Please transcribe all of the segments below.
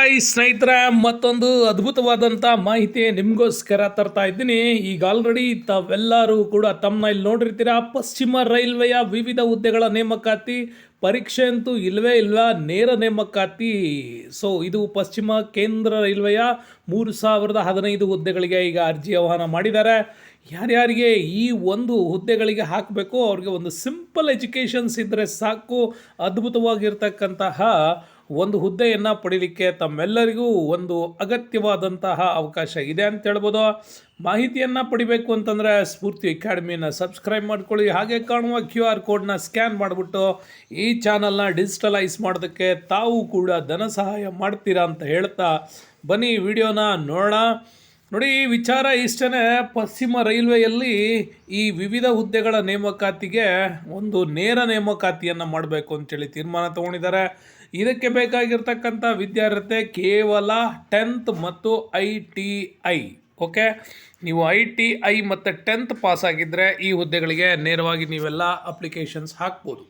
Hi ಸ್ನೇಹಿತರೆ, ಮತ್ತೊಂದು ಅದ್ಭುತವಾದಂಥ ಮಾಹಿತಿ ನಿಮಗೋಸ್ಕರ ತರ್ತಾ ಇದ್ದೀನಿ. ಈಗ ಆಲ್ರೆಡಿ ತಾವೆಲ್ಲರೂ ಕೂಡ ತಮ್ಮ ಇಲ್ಲಿ ನೋಡಿರ್ತೀರ, ಪಶ್ಚಿಮ ರೈಲ್ವೆಯ ವಿವಿಧ ಹುದ್ದೆಗಳ ನೇಮಕಾತಿ ಪರೀಕ್ಷೆ ಅಂತೂ ಇಲ್ಲವೇ ಇಲ್ಲ, ನೇರ ನೇಮಕಾತಿ. ಸೊ ಇದು ಪಶ್ಚಿಮ ಕೇಂದ್ರ ರೈಲ್ವೆಯ 3015 ಹುದ್ದೆಗಳಿಗೆ ಈಗ ಅರ್ಜಿ ಆಹ್ವಾನ ಮಾಡಿದ್ದಾರೆ. ಯಾರ್ಯಾರಿಗೆ ಈ ಒಂದು ಹುದ್ದೆಗಳಿಗೆ ಹಾಕಬೇಕು ಅವ್ರಿಗೆ ಒಂದು ಸಿಂಪಲ್ ಎಜುಕೇಷನ್ಸ್ ಇದ್ದರೆ ಸಾಕು, ಅದ್ಭುತವಾಗಿರ್ತಕ್ಕಂತಹ ಒಂದು ಹುದ್ದೆಯನ್ನು ಪಡೀಲಿಕ್ಕೆ ತಮ್ಮೆಲ್ಲರಿಗೂ ಒಂದು ಅಗತ್ಯವಾದಂತಹ ಅವಕಾಶ ಇದೆ ಅಂತ ಹೇಳ್ಬೋದು. ಮಾಹಿತಿಯನ್ನು ಪಡಿಬೇಕು ಅಂತಂದರೆ ಸ್ಫೂರ್ತಿ ಅಕಾಡೆಮಿಯನ್ನು ಸಬ್ಸ್ಕ್ರೈಬ್ ಮಾಡ್ಕೊಳ್ಳಿ. ಹಾಗೆ ಕಾಣುವ QR ಕೋಡ್ನ ಸ್ಕ್ಯಾನ್ ಮಾಡಿಬಿಟ್ಟು ಈ ಚಾನಲ್ನ ಡಿಜಿಟಲೈಸ್ ಮಾಡೋದಕ್ಕೆ ತಾವು ಕೂಡ ಧನ ಸಹಾಯ ಮಾಡ್ತೀರಾ ಅಂತ ಹೇಳ್ತಾ ಬನ್ನಿ ವಿಡಿಯೋನ ನೋಡೋಣ. ನೋಡಿ, ಈ ವಿಚಾರ ಇಷ್ಟೇ. ಪಶ್ಚಿಮ ರೈಲ್ವೆಯಲ್ಲಿ ಈ ವಿವಿಧ ಹುದ್ದೆಗಳ ನೇಮಕಾತಿಗೆ ಒಂದು ನೇರ ನೇಮಕಾತಿಯನ್ನು ಮಾಡಬೇಕು ಅಂತೇಳಿ ತೀರ್ಮಾನ ತೊಗೊಂಡಿದ್ದಾರೆ. ಇದಕ್ಕೆ ಬೇಕಾಗಿರ್ತಕ್ಕಂಥ ವಿದ್ಯಾರ್ಹತೆ ಕೇವಲ 10th ಮತ್ತು ITI. ಓಕೆ, ನೀವು ITI ಮತ್ತು 10th ಪಾಸ್ ಆಗಿದ್ದರೆ ಈ ಹುದ್ದೆಗಳಿಗೆ ನೇರವಾಗಿ ನೀವೆಲ್ಲ ಅಪ್ಲಿಕೇಶನ್ಸ್ ಹಾಕ್ಬೋದು.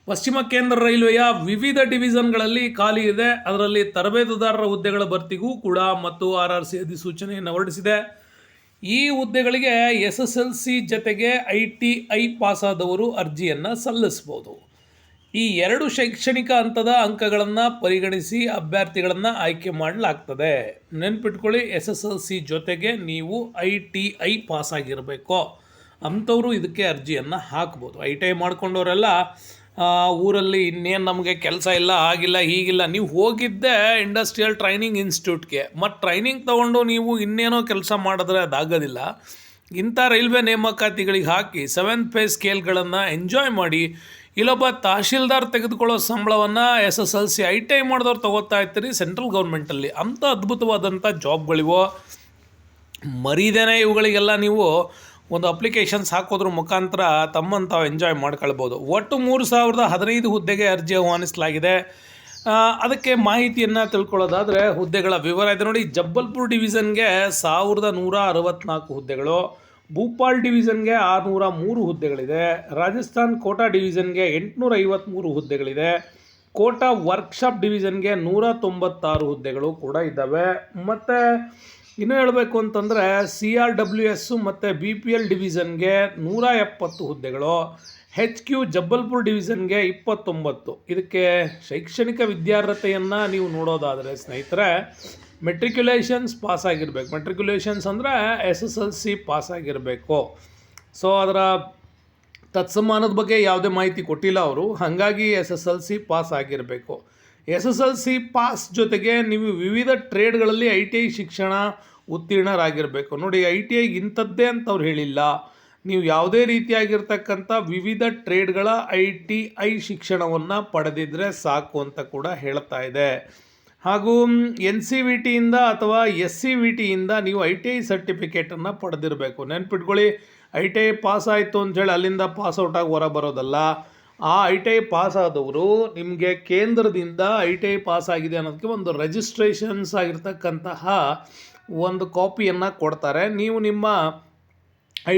ಪಶ್ಚಿಮ ಕೇಂದ್ರ ರೈಲ್ವೆಯ ವಿವಿಧ ಡಿವಿಷನ್ಗಳಲ್ಲಿ ಖಾಲಿ ಇದೆ. ಅದರಲ್ಲಿ ತರಬೇತುದಾರರ ಹುದ್ದೆಗಳ ಭರ್ತಿಗೂ ಕೂಡ ಮತ್ತು RRC ಅಧಿಸೂಚನೆಯನ್ನು ಹೊರಡಿಸಿದೆ. ಈ ಹುದ್ದೆಗಳಿಗೆ SSLC ಜೊತೆಗೆ ITI ಪಾಸಾದವರು ಅರ್ಜಿಯನ್ನು ಸಲ್ಲಿಸ್ಬೋದು. ಈ 2 ಶೈಕ್ಷಣಿಕ ಹಂತದ ಅಂಕಗಳನ್ನು ಪರಿಗಣಿಸಿ ಅಭ್ಯರ್ಥಿಗಳನ್ನು ಆಯ್ಕೆ ಮಾಡಲಾಗ್ತದೆ. ನೆನ್ಪಿಟ್ಕೊಳ್ಳಿ, SSLC ಜೊತೆಗೆ ನೀವು ITI ಪಾಸಾಗಿರಬೇಕು ಅಂಥವರು ಇದಕ್ಕೆ ಅರ್ಜಿಯನ್ನು ಹಾಕ್ಬೋದು. ITI ಮಾಡ್ಕೊಂಡವರೆಲ್ಲ ಊರಲ್ಲಿ ಇನ್ನೇನು ನಮಗೆ ಕೆಲಸ ಇಲ್ಲ, ಆಗಿಲ್ಲ, ಹೀಗಿಲ್ಲ, ನೀವು ಹೋಗಿದ್ದೆ ಇಂಡಸ್ಟ್ರಿಯಲ್ ಟ್ರೈನಿಂಗ್ ಇನ್ಸ್ಟಿಟ್ಯೂಟ್ಗೆ, ಮತ್ತು ಟ್ರೈನಿಂಗ್ ತೊಗೊಂಡು ನೀವು ಇನ್ನೇನೋ ಕೆಲಸ ಮಾಡಿದ್ರೆ ಅದಾಗೋದಿಲ್ಲ. ಇಂಥ ರೈಲ್ವೆ ನೇಮಕಾತಿಗಳಿಗೆ ಹಾಕಿ 7th ಪೇ ಸ್ಕೇಲ್ಗಳನ್ನು ಎಂಜಾಯ್ ಮಾಡಿ. ಇಲ್ಲೊಬ್ಬ ತಹಶೀಲ್ದಾರ್ ತೆಗೆದುಕೊಳ್ಳೋ ಸಂಬಳವನ್ನು SSLC ITI ಮಾಡಿದವ್ರು ತೊಗೋತಾ ಇರ್ತೀರಿ ಸೆಂಟ್ರಲ್ ಗೌರ್ಮೆಂಟಲ್ಲಿ. ಅಂಥ ಅದ್ಭುತವಾದಂಥ ಜಾಬ್ಗಳಿವೋ, ಮರೀದೇನೆ ಇವುಗಳಿಗೆಲ್ಲ ನೀವು ಒಂದು ಅಪ್ಲಿಕೇಶನ್ಸ್ ಹಾಕೋದ್ರ ಮುಖಾಂತರ ತಮ್ಮನ್ನು ತಾವು ಎಂಜಾಯ್ ಮಾಡ್ಕೊಳ್ಬೋದು. ಒಟ್ಟು 3015 ಹುದ್ದೆಗೆ ಅರ್ಜಿ ಆಹ್ವಾನಿಸಲಾಗಿದೆ. ಅದಕ್ಕೆ ಮಾಹಿತಿಯನ್ನು ತಿಳ್ಕೊಳ್ಳೋದಾದರೆ ಹುದ್ದೆಗಳ ವಿವರ ಇದೆ ನೋಡಿ. ಜಬ್ಬಲ್ಪುರ್ ಡಿವಿಷನ್ಗೆ 1164 ಹುದ್ದೆಗಳು, ಭೂಪಾಲ್ ಡಿವಿಷನ್ಗೆ 603 ಹುದ್ದೆಗಳಿದೆ, ರಾಜಸ್ಥಾನ್ ಕೋಟಾ ಡಿವಿಷನ್ಗೆ 853 ಹುದ್ದೆಗಳಿದೆ, ಕೋಟಾ ವರ್ಕ್ಶಾಪ್ ಡಿವಿಷನ್ಗೆ 196 ಹುದ್ದೆಗಳು ಕೂಡ ಇದ್ದಾವೆ. ಮತ್ತು ಇನ್ನೂ ಹೇಳಬೇಕು ಅಂತಂದರೆ CRWS ಮತ್ತು BPL ಡಿವಿಷನ್ಗೆ 170 ಹುದ್ದೆಗಳು, HQ ಜಬ್ಬಲ್ಪುರ್ ಡಿವಿಷನ್ಗೆ 29. ಇದಕ್ಕೆ ಶೈಕ್ಷಣಿಕ ವಿದ್ಯಾರ್ಹತೆಯನ್ನು ನೀವು ನೋಡೋದಾದರೆ ಸ್ನೇಹಿತರೆ, ಮೆಟ್ರಿಕ್ಯುಲೇಷನ್ಸ್ ಪಾಸಾಗಿರಬೇಕು. ಮೆಟ್ರಿಕ್ಯುಲೇಷನ್ಸ್ ಅಂದರೆ SSLC ಪಾಸಾಗಿರಬೇಕು. ಸೊ ಅದರ ತತ್ಸಮಾನದ ಬಗ್ಗೆ ಯಾವುದೇ ಮಾಹಿತಿ ಕೊಟ್ಟಿಲ್ಲ ಅವರು, ಹಾಗಾಗಿ SSLC ಪಾಸ್ ಆಗಿರಬೇಕು. SSLC ಪಾಸ್ ಜೊತೆಗೆ ನೀವು ವಿವಿಧ ಟ್ರೇಡ್ಗಳಲ್ಲಿ ITI ಶಿಕ್ಷಣ ಉತ್ತೀರ್ಣರಾಗಿರಬೇಕು. ನೋಡಿ, ITI ಇಂಥದ್ದೇ ಅಂತ ಅವ್ರು ಹೇಳಿಲ್ಲ, ನೀವು ಯಾವುದೇ ರೀತಿಯಾಗಿರ್ತಕ್ಕಂಥ ವಿವಿಧ ಟ್ರೇಡ್ಗಳ ITI ಶಿಕ್ಷಣವನ್ನು ಪಡೆದಿದ್ದರೆ ಸಾಕು ಅಂತ ಕೂಡ ಹೇಳ್ತಾ ಇದೆ. ಹಾಗೂ NCVTಯಿಂದ ಅಥವಾ SCVTಯಿಂದ ನೀವು ITI ಸರ್ಟಿಫಿಕೇಟನ್ನು ಪಡೆದಿರಬೇಕು. ನೆನ್ಪಿಟ್ಕೊಳ್ಳಿ, ITI ಪಾಸ್ ಆಯಿತು ಅಂಥೇಳಿ ಅಲ್ಲಿಂದ ಪಾಸ್ಔಟಾಗಿ ಹೊರ ಬರೋದಲ್ಲ. ಆ ITI ಪಾಸ್ ಆದವರು ನಿಮಗೆ ಕೇಂದ್ರದಿಂದ ITI ಪಾಸ್ ಆಗಿದೆ ಅನ್ನೋದಕ್ಕೆ ಒಂದು ರಿಜಿಸ್ಟ್ರೇಷನ್ಸ್ ಆಗಿರ್ತಕ್ಕಂತಹ ಒಂದು ಕಾಪಿಯನ್ನು ಕೊಡ್ತಾರೆ. ನೀವು ನಿಮ್ಮ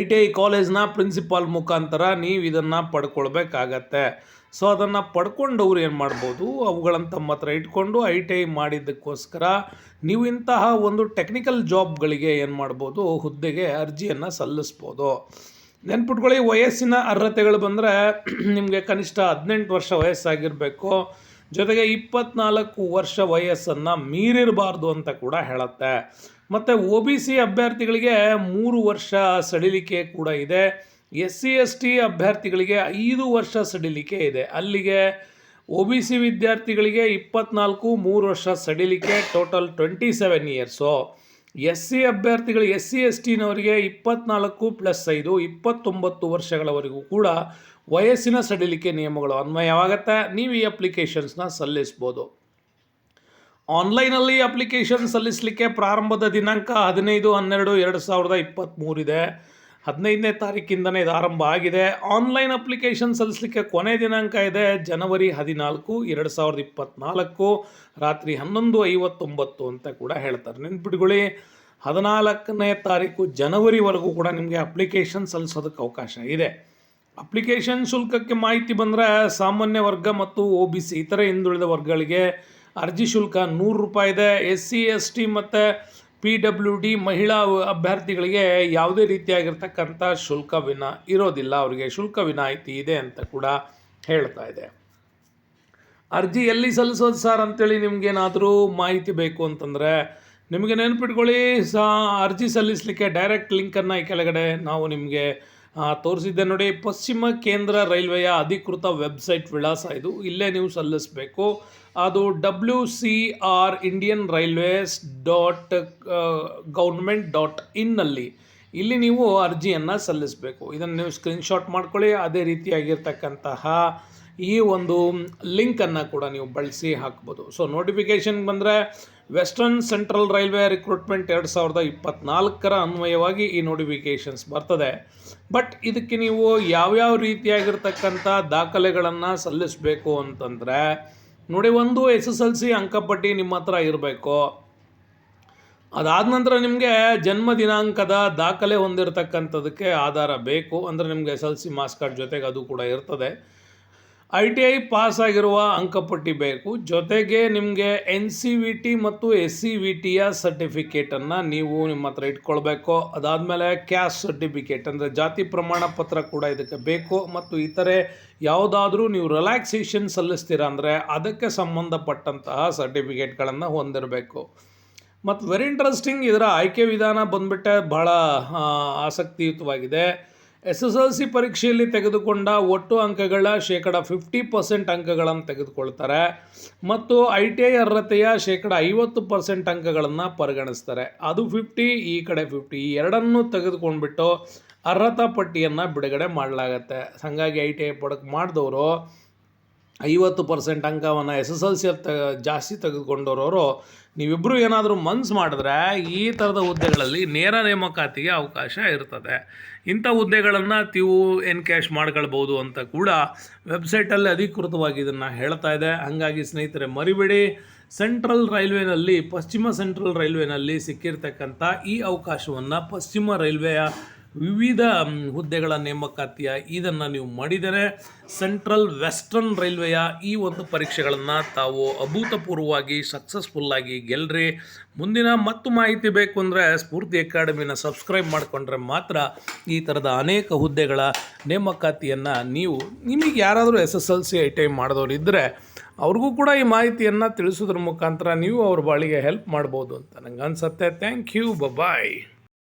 ITI ಕಾಲೇಜ್ನ ಪ್ರಿನ್ಸಿಪಾಲ್ ಮುಖಾಂತರ ನೀವು ಇದನ್ನು ಪಡ್ಕೊಳ್ಬೇಕಾಗತ್ತೆ. ಸೊ ಅದನ್ನು ಪಡ್ಕೊಂಡವ್ರು ಏನು ಮಾಡ್ಬೋದು, ಅವುಗಳನ್ನು ತಮ್ಮ ಹತ್ರ ಇಟ್ಕೊಂಡು ITI ಮಾಡಿದ್ದಕ್ಕೋಸ್ಕರ ನೀವು ಇಂತಹ ಒಂದು ಟೆಕ್ನಿಕಲ್ ಜಾಬ್ಗಳಿಗೆ ಏನು ಮಾಡ್ಬೋದು, ಹುದ್ದೆಗೆ ಅರ್ಜಿಯನ್ನು ಸಲ್ಲಿಸ್ಬೋದು. ನೆನ್ಪಿಟ್ಕೊಳ್ಳಿ, ವಯಸ್ಸಿನ ಅರ್ಹತೆಗಳು ಬಂದರೆ ನಿಮಗೆ ಕನಿಷ್ಠ 18 ವರ್ಷ ವಯಸ್ಸಾಗಿರಬೇಕು, ಜೊತೆಗೆ 24 ವರ್ಷ ವಯಸ್ಸನ್ನು ಮೀರಿರಬಾರ್ದು ಅಂತ ಕೂಡ ಹೇಳುತ್ತೆ. ಮತ್ತು OBC ಅಭ್ಯರ್ಥಿಗಳಿಗೆ 3 ವರ್ಷ ಸಡಿಲಿಕೆ ಕೂಡ ಇದೆ. SC ST ಅಭ್ಯರ್ಥಿಗಳಿಗೆ 5 ವರ್ಷ ಸಡಿಲಿಕೆ ಇದೆ. ಅಲ್ಲಿಗೆ OBC ವಿದ್ಯಾರ್ಥಿಗಳಿಗೆ 24, 3 ವರ್ಷ ಸಡಿಲಿಕೆ, ಟೋಟಲ್ 27 ಇಯರ್ಸು. SC ಅಭ್ಯರ್ಥಿಗಳು SC STನವರಿಗೆ 24 + 5 29 ವರ್ಷಗಳವರೆಗೂ ಕೂಡ ವಯಸ್ಸಿನ ಸಡಿಲಿಕೆ ನಿಯಮಗಳು ಅನ್ವಯವಾಗುತ್ತೆ. ನೀವು ಈ ಅಪ್ಲಿಕೇಶನ್ಸ್ನ ಸಲ್ಲಿಸ್ಬೋದು. ಆನ್ಲೈನಲ್ಲಿ ಅಪ್ಲಿಕೇಶನ್ ಸಲ್ಲಿಸಲಿಕ್ಕೆ ಪ್ರಾರಂಭದ ದಿನಾಂಕ 15/12/2023 ಇದೆ. 15ನೇ ತಾರೀಕಿಂದನೇ ಇದು ಆರಂಭ ಆಗಿದೆ. ಆನ್ಲೈನ್ ಅಪ್ಲಿಕೇಶನ್ ಸಲ್ಲಿಸಲಿಕ್ಕೆ ಕೊನೆ ದಿನಾಂಕ ಇದೆ ಜನವರಿ 14, 2024 ರಾತ್ರಿ 11:59 ಅಂತ ಕೂಡ ಹೇಳ್ತಾರೆ. ನೆನ್ಪಿಟ್ಕೊಳ್ಳಿ, 14ನೇ ತಾರೀಕು ಜನವರಿವರೆಗೂ ಕೂಡ ನಿಮಗೆ ಅಪ್ಲಿಕೇಶನ್ ಸಲ್ಲಿಸೋದಕ್ಕೆ ಅವಕಾಶ ಇದೆ. ಅಪ್ಲಿಕೇಶನ್ ಶುಲ್ಕಕ್ಕೆ ಮಾಹಿತಿ ಬಂದರೆ ಸಾಮಾನ್ಯ ವರ್ಗ ಮತ್ತು OBC ಇತರೆ ಹಿಂದುಳಿದ ವರ್ಗಗಳಿಗೆ ಅರ್ಜಿ ಶುಲ್ಕ 100 ರೂಪಾಯಿ ಇದೆ. SC ST ಮತ್ತು PWD ಮಹಿಳಾ ಅಭ್ಯರ್ಥಿಗಳಿಗೆ ಯಾವುದೇ ರೀತಿಯಾಗಿರ್ತಕ್ಕಂಥ ಶುಲ್ಕ ಇರೋದಿಲ್ಲ, ಅವರಿಗೆ ಶುಲ್ಕ ವಿನಾಯಿತಿ ಇದೆ ಅಂತ ಕೂಡ ಹೇಳ್ತಾ ಇದೆ. ಅರ್ಜಿ ಎಲ್ಲಿ ಸಲ್ಲಿಸೋದು ಸರ್ ಅಂತೇಳಿ ನಿಮಗೇನಾದರೂ ಮಾಹಿತಿ ಬೇಕು ಅಂತಂದರೆ ನಿಮಗೆ ನೆನಪಿಟ್ಕೊಳ್ಳಿ, ಅರ್ಜಿ ಸಲ್ಲಿಸಲಿಕ್ಕೆ ಡೈರೆಕ್ಟ್ ಲಿಂಕನ್ನು ಈ ಕೆಳಗಡೆ ನಾವು ನಿಮಗೆ ತೋರಿಸಿದ್ದೆ ನೋಡಿ. ಪಶ್ಚಿಮ ಕೇಂದ್ರ ರೈಲ್ವೆಯ ಅಧಿಕೃತ ವೆಬ್ಸೈಟ್ ವಿಳಾಸ ಇದು. ಇಲ್ಲೇ ನೀವು ಸಲ್ಲಿಸಬೇಕು. ಅದು wcrindianrailways.government.in ಇಲ್ಲಿ ನೀವು ಅರ್ಜಿಯನ್ನು ಸಲ್ಲಿಸಬೇಕು. ಇದನ್ನು ನೀವು ಸ್ಕ್ರೀನ್ಶಾಟ್ ಮಾಡ್ಕೊಳ್ಳಿ. ಅದೇ ರೀತಿಯಾಗಿರ್ತಕ್ಕಂತಹ ಈ ಒಂದು ಲಿಂಕನ್ನು ಕೂಡ ನೀವು ಬಳಸಿ ಹಾಕ್ಬೋದು. ಸೊ ನೋಟಿಫಿಕೇಷನ್ ಬಂದರೆ ವೆಸ್ಟರ್ನ್ ಸೆಂಟ್ರಲ್ ರೈಲ್ವೆ ರಿಕ್ರೂಟ್ಮೆಂಟ್ 2024 ಅನ್ವಯವಾಗಿ ಈ ನೋಟಿಫಿಕೇಷನ್ಸ್ ಬರ್ತದೆ. ಬಟ್ ಇದಕ್ಕೆ ನೀವು ಯಾವ್ಯಾವ ರೀತಿಯಾಗಿರ್ತಕ್ಕಂಥ ದಾಖಲೆಗಳನ್ನು ಸಲ್ಲಿಸಬೇಕು ಅಂತಂದರೆ ನೋಡಿ, ಒಂದು SSLC ಅಂಕಪಟ್ಟಿ ನಿಮ್ಮ ಹತ್ರ ಇರಬೇಕು. ಅದಾದ ನಂತರ ನಿಮಗೆ ಜನ್ಮ ದಿನಾಂಕದ ದಾಖಲೆ ಹೊಂದಿರತಕ್ಕಂಥದಕ್ಕೆ ಆಧಾರ ಬೇಕು. ಅಂದರೆ ನಿಮಗೆ SSLC ಮಾರ್ಕ್ಸ್ ಕಾರ್ಡ್ ಜೊತೆಗೆ ಅದು ಕೂಡ ಇರ್ತದೆ. ITI ಪಾಸ್ ಆಗಿರುವ ಅಂಕಪಟ್ಟಿ ಬೇಕು. ಜೊತೆಗೆ ನಿಮಗೆ NCVT ಮತ್ತು SCVTಯ ಸರ್ಟಿಫಿಕೇಟನ್ನು ನೀವು ನಿಮ್ಮ ಹತ್ರ ಇಟ್ಕೊಳ್ಬೇಕು. ಅದಾದಮೇಲೆ ಕ್ಯಾಸ್ಟ್ ಸರ್ಟಿಫಿಕೇಟ್ ಅಂದರೆ ಜಾತಿ ಪ್ರಮಾಣ ಪತ್ರ ಕೂಡ ಇದಕ್ಕೆ ಬೇಕು. ಮತ್ತು ಇತರೆ ಯಾವುದಾದ್ರೂ ನೀವು ರಿಲ್ಯಾಕ್ಸೇಷನ್ ಸಲ್ಲಿಸ್ತೀರಾ ಅಂದರೆ ಅದಕ್ಕೆ ಸಂಬಂಧಪಟ್ಟಂತಹ ಸರ್ಟಿಫಿಕೇಟ್ಗಳನ್ನು ಹೊಂದಿರಬೇಕು. ಮತ್ತು ವೆರಿ ಇಂಟ್ರೆಸ್ಟಿಂಗ್, ಇದರ ಆಯ್ಕೆ ವಿಧಾನ ಬಂದುಬಿಟ್ಟೆ ಭಾಳ ಆಸಕ್ತಿಯುತವಾಗಿದೆ. SSLC ಪರೀಕ್ಷೆಯಲ್ಲಿ ತೆಗೆದುಕೊಂಡ ಒಟ್ಟು ಅಂಕಗಳ 50% ಅಂಕಗಳನ್ನು ತೆಗೆದುಕೊಳ್ತಾರೆ ಮತ್ತು ITI ಅರ್ಹತೆಯ 50% ಅಂಕಗಳನ್ನು ಪರಿಗಣಿಸ್ತಾರೆ. ಅದು 50, ಈ ಕಡೆ 50, ಈ ಎರಡನ್ನೂ ತೆಗೆದುಕೊಂಡ್ಬಿಟ್ಟು ಅರ್ಹತಾ ಪಟ್ಟಿಯನ್ನು ಬಿಡುಗಡೆ ಮಾಡಲಾಗತ್ತೆ. ಹಾಗಾಗಿ ITI ಮಾಡಿದವರು 50% ಅಂಕವನ್ನು SSLC ಜಾಸ್ತಿ ತೆಗೆದುಕೊಂಡವರು ನೀವಿಬ್ಬರು ಏನಾದರೂ ಮನ್ಸು ಮಾಡಿದ್ರೆ ಈ ಥರದ ಹುದ್ದೆಗಳಲ್ಲಿ ನೇರ ನೇಮಕಾತಿಗೆ ಅವಕಾಶ ಇರ್ತದೆ. ಇಂಥ ಹುದ್ದೆಗಳನ್ನು ನೀವು ಎನ್ಕ್ಯಾಶ್ ಮಾಡ್ಕೊಳ್ಬೋದು ಅಂತ ಕೂಡ ವೆಬ್ಸೈಟಲ್ಲಿ ಅಧಿಕೃತವಾಗಿ ಇದನ್ನು ಹೇಳ್ತಾ ಇದೆ. ಹಾಗಾಗಿ ಸ್ನೇಹಿತರೆ ಮರಿಬೇಡಿ, ಸೆಂಟ್ರಲ್ ರೈಲ್ವೆನಲ್ಲಿ, ಪಶ್ಚಿಮ ಸೆಂಟ್ರಲ್ ರೈಲ್ವೆನಲ್ಲಿ ಸಿಕ್ಕಿರ್ತಕ್ಕಂಥ ಈ ಅವಕಾಶವನ್ನು ಪಶ್ಚಿಮ ರೈಲ್ವೆಯ ವಿವಿಧ ಹುದ್ದೆಗಳ ನೇಮಕಾತಿಯ ಇದನ್ನು ನೀವು ಮಾಡಿದರೆ ಸೆಂಟ್ರಲ್ ವೆಸ್ಟರ್ನ್ ರೈಲ್ವೆಯ ಈ ಒಂದು ಪರೀಕ್ಷೆಗಳನ್ನು ತಾವು ಅಭೂತಪೂರ್ವವಾಗಿ ಸಕ್ಸಸ್ಫುಲ್ಲಾಗಿ ಗೆಲ್ಲರಿ. ಮುಂದಿನ ಮತ್ತು ಮಾಹಿತಿ ಬೇಕು ಅಂದರೆ ಸ್ಫೂರ್ತಿ ಅಕಾಡೆಮಿನ ಸಬ್ಸ್ಕ್ರೈಬ್ ಮಾಡಿಕೊಂಡ್ರೆ ಮಾತ್ರ ಈ ಥರದ ಅನೇಕ ಹುದ್ದೆಗಳ ನೇಮಕಾತಿಯನ್ನು ನಿಮಗೆ ಯಾರಾದರೂ SSLC ITI ಮಾಡಿದವರು ಇದ್ದರೆ ಅವ್ರಿಗೂ ಕೂಡ ಈ ಮಾಹಿತಿಯನ್ನು ತಿಳಿಸೋದ್ರ ಮುಖಾಂತರ ನೀವು ಅವ್ರ ಬಾಳಿಗೆ ಹೆಲ್ಪ್ ಮಾಡ್ಬೋದು ಅಂತ ನನಗೆ ಅನಿಸುತ್ತೆ. Thank you, bye.